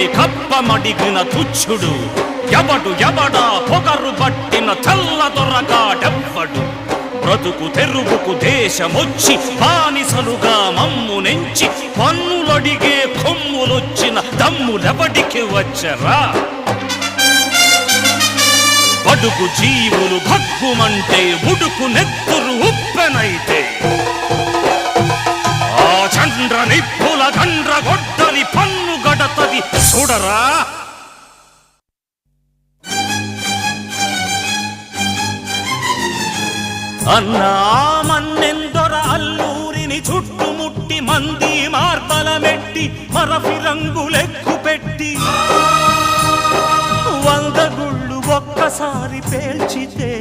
పడి కప్పమడిగిన తుచ్చుడు ఎవడా పొగరు పట్టిన తెల్ల దొరగాడెవ్వడు బ్రతుకు తెరుగుకు దేశమొచ్చి బానిసలుగా మమ్ము నెంచి పన్నులడిగే కొమ్ములొచ్చిన దమ్ములెవడికి వచ్చరా బడుగు జీవులు భగ్గుమంటే ఉడుకు నెత్తురు ఉప్పెనైతే ఆ చండ్ర నిప్పుల గండ్రగొడ్డలి పన్ను గడతది చూడరా అన్నా మన్నెందొర అల్లూరిని చుట్టుముట్టి మంది మార్బలమెట్టి మరఫి రంగులెక్కు పెట్టి 100 గుళ్ళు ఒక్కసారి పేల్చితే